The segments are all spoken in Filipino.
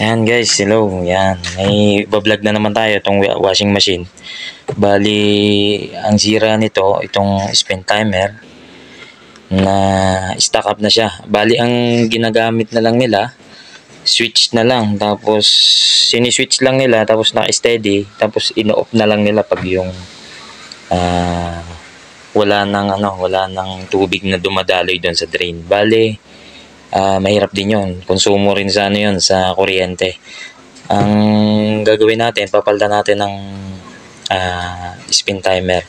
Ayan guys, hello. Yan, may bablog na naman tayo itong washing machine. Bali, ang sira nito, itong spin timer na stock up na siya. Bali, ang ginagamit na lang nila, switch na lang. Tapos, siniswitch lang nila, tapos naka-steady. Tapos, ino-off na lang nila pag yung wala nang tubig na dumadaloy doon sa drain. Bali, mahirap din yun. Konsumo rin sa yun, sa kuryente. Ang gagawin natin, papalitan natin ng spin timer.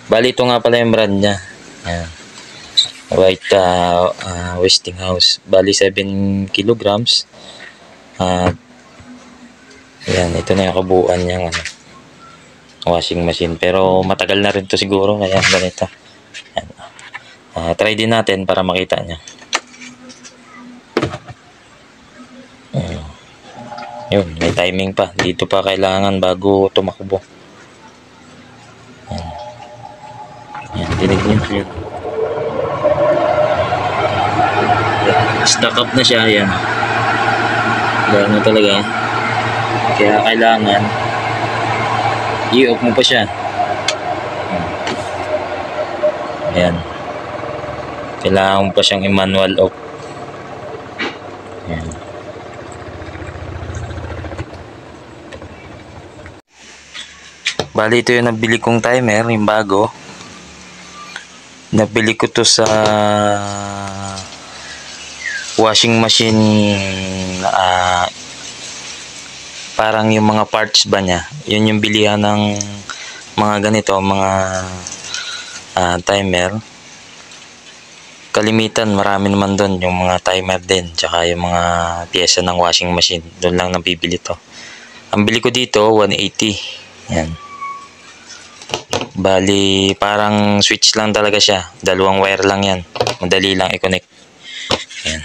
Bali, ito nga pala yung brand niya. Ayan. White Westinghouse. Bali, 7 kilograms. Ayan, ito na yung kabuuan niya washing machine. Pero matagal na rin to siguro, kaya ganito. Ayan. Try din natin para makita niya. Yun, may timing pa. Dito pa kailangan bago tumakbo. Yan, dinig niyo. Stock up na siya, yan. Gano'n talaga. Kaya kailangan i-off mo pa siya. Ayan. Kailangan mo pa siyang i-manual off. Ayan. Bali, ito yung nabili kong timer, yung bago. Nabili ko to sa washing machine, parang yung mga parts ba niya. Yun yung bilihan ng mga ganito, mga timer. Kalimitan, marami naman doon yung mga timer din, tsaka yung mga pyesa ng washing machine. Doon lang nabibili to. Ang bili ko dito, 180. Yan. Bali, parang switch lang talaga siya. Dalawang wire lang yan. Madali lang i-connect. Ayan.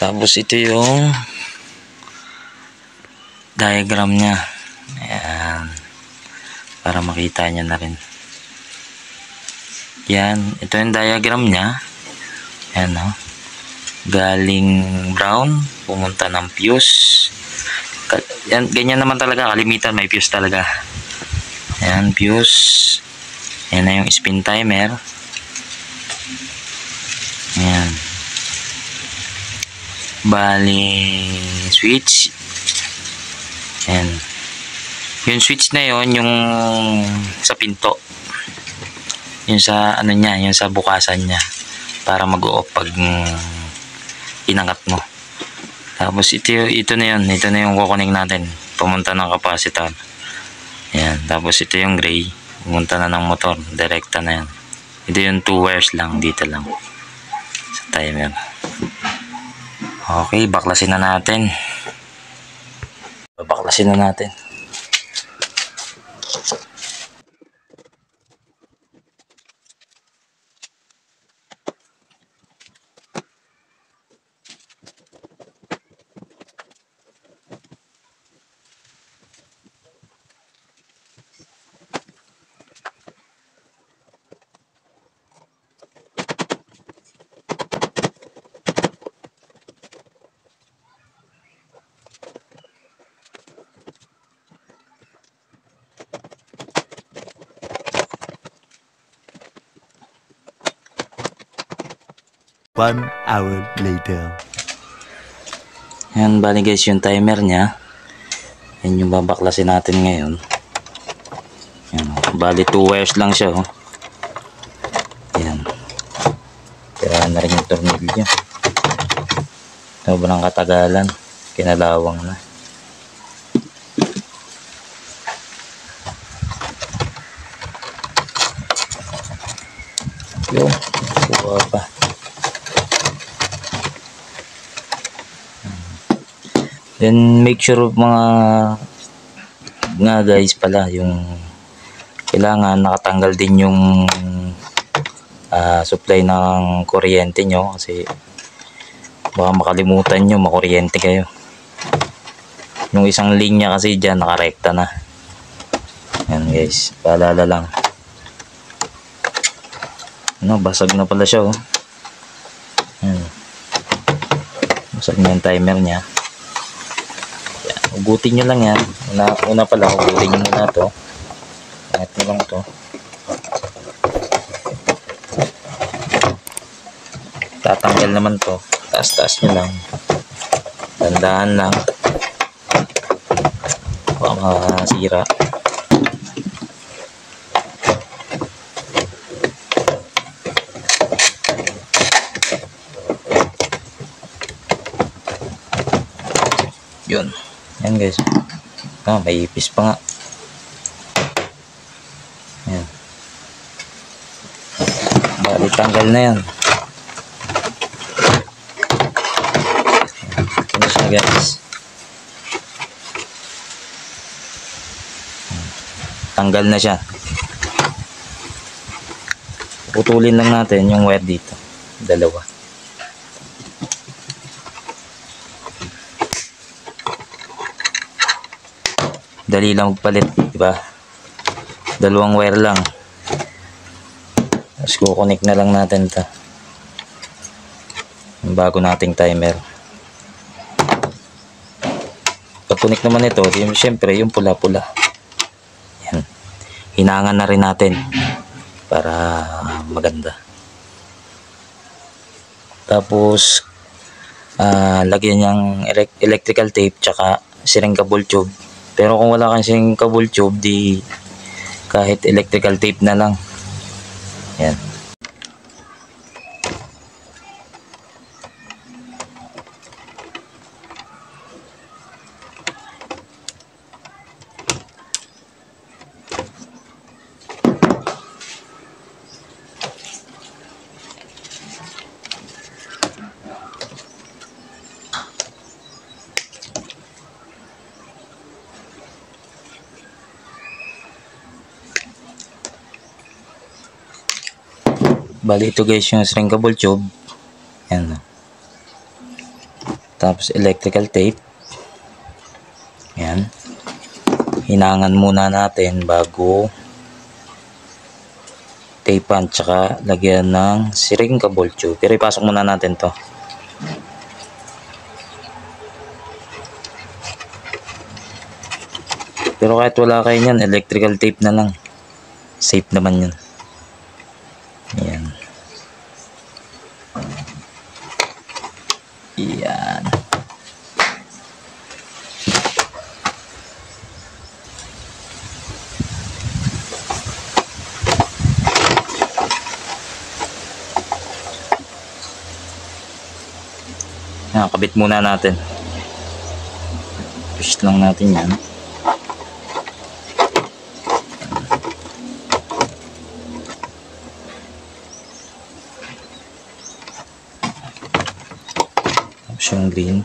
Tapos ito yung diagram niya. Ayan. Para makita niya na rin. Yan. Ito yung diagram niya. Ayan, no? Galing brown, pumunta ng fuse. Yan, ganyan naman talaga. Kalimitan, may fuse talaga. Ayan, fuse. Ayan na yung spin timer. Ayan. Bali, switch. Ayan. Yung switch na yon, yung sa pinto. Yung sa, ano niya, yung sa bukasan niya. Para mag-o-off pag inangat mo. Tapos ito na yun. Ito na yung kukunik natin. Pumunta ng capacitor. Ayan, tapos ito yung gray, pumunta na ng motor, direkta na yan. Ito yung 2 wires lang, dito lang sa timer. Okay, baklasin na natin. Baklasin na natin. One hour later. Ayan, bali guys, yung timer niya. Yan yung babaklasin natin ngayon. Ayan, bali 2 wires lang siya. Ayan. Kaya na rin yung tornilyo. Sobrang katagalan. Kinalawang na. Yung kuha pa. Then make sure mga guys pala, yung kailangan nakatanggal din yung supply ng kuryente nyo, kasi baka makalimutan nyo makuryente kayo. Yung isang linya kasi dyan nakarekta na. Yan guys, paalala lang. Basag na pala siya. Basag na yung timer nya. Hugutin nyo lang yan. Una pala, hugutin nyo muna to. Angat nyo lang to. Tatanggal naman to. Taas-taas nyo lang. Tandaan lang. Baka masira. Yun. Yan guys. May ipis pa nga. Yan. Bali tanggal na yan. Ano siya guys. Tanggal na siya. Putulin lang natin yung wire dito. Dalawa. Dali lang magpalit, di ba? Dalawang wire lang. Tapos kukonek na lang natin ito. Yung bago nating timer. Pag-connect naman ito, siyempre yung pula-pula. Yan. Hinangan na rin natin para maganda. Tapos lagyan niyang electrical tape tsaka siringga ball tube. Pero kung wala kang siringga ball tube, di kahit electrical tape na lang. Yan. Bali ito guys yung siringga ball tube. Yan. Tapos electrical tape. Yan. Hinangan muna natin bago tapean tsaka lagyan ng siringga ball tube. Pero ipasok muna natin to. Pero kahit wala kayo nyan, electrical tape na lang. Safe naman yun. Yan. Yan. Yan, kabit muna natin. Push lang natin yan. Yung green.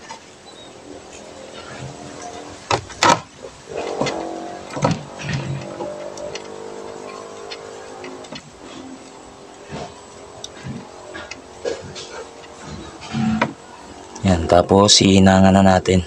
Yan, tapos ihinangan na natin.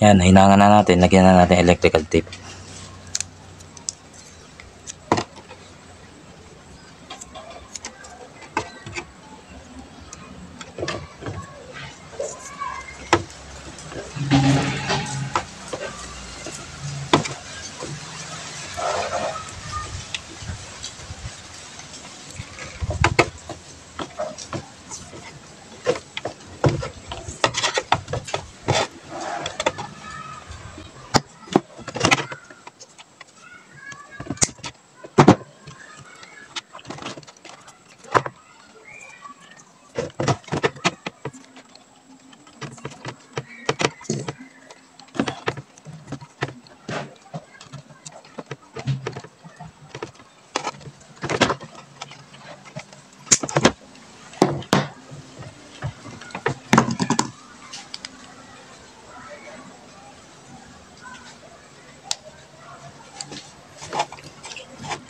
Yan, hinangan na natin. Lagyan na natin electrical tape.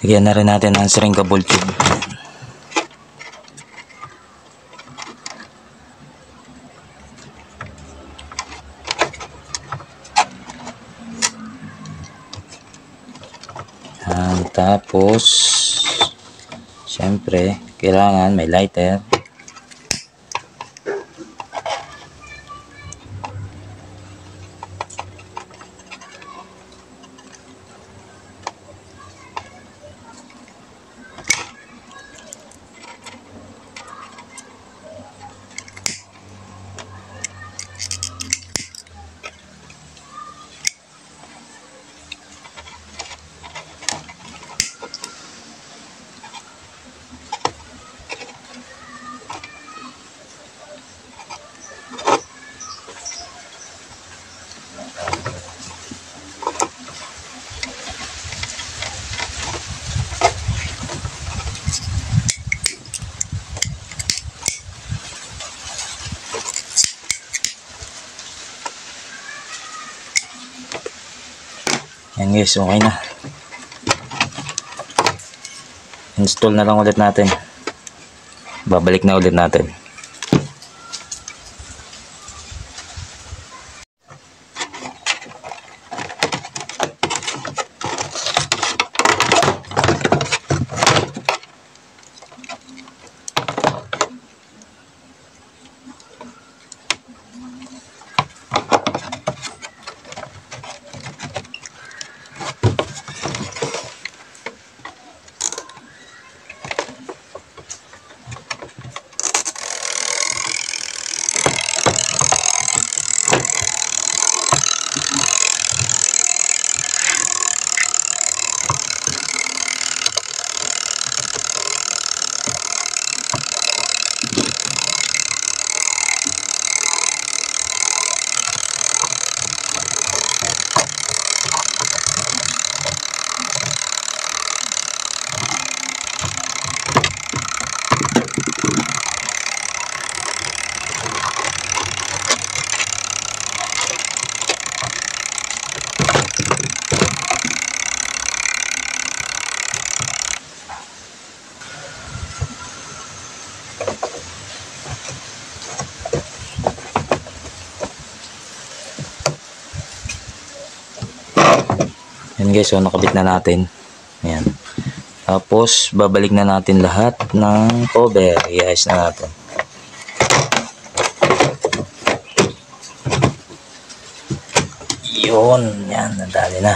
Lagyan na rin natin ng shrinkable tube. Tapos syempre kailangan may lighter. Yan guys, okay na. Install na lang ulit natin. Babalik na ulit natin. Yan guys, so nakabit na natin. Ayan. Tapos babalik na natin lahat ng cover. I-ayos na natin. Yun, yan, nadali na.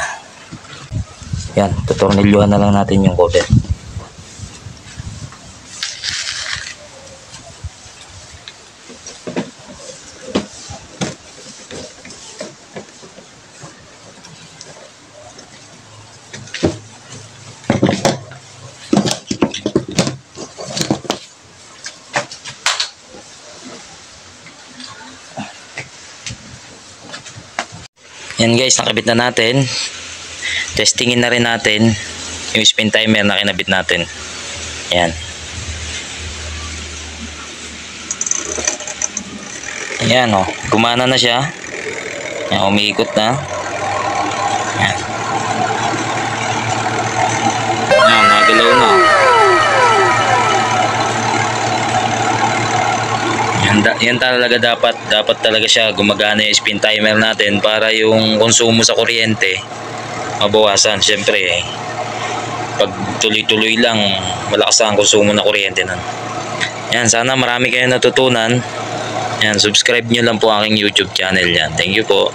Yan, tutornilyuhan na lang natin yung cover. Yan guys, nakabit na natin. Testingin na rin natin yung spin timer na kinabit natin. Yan. Ayan o, gumana na siya. Yan, umiikot na. Yan. Yan, nagalaw na. Yan talaga dapat talaga siya gumagana yung spin timer natin para yung konsumo sa kuryente mabawasan. Syempre pag tuloy-tuloy lang malakas ang konsumo ng kuryente nun. Yan, sana marami kayong natutunan. Yan, subscribe nyo lang po aking YouTube channel yan. Thank you po.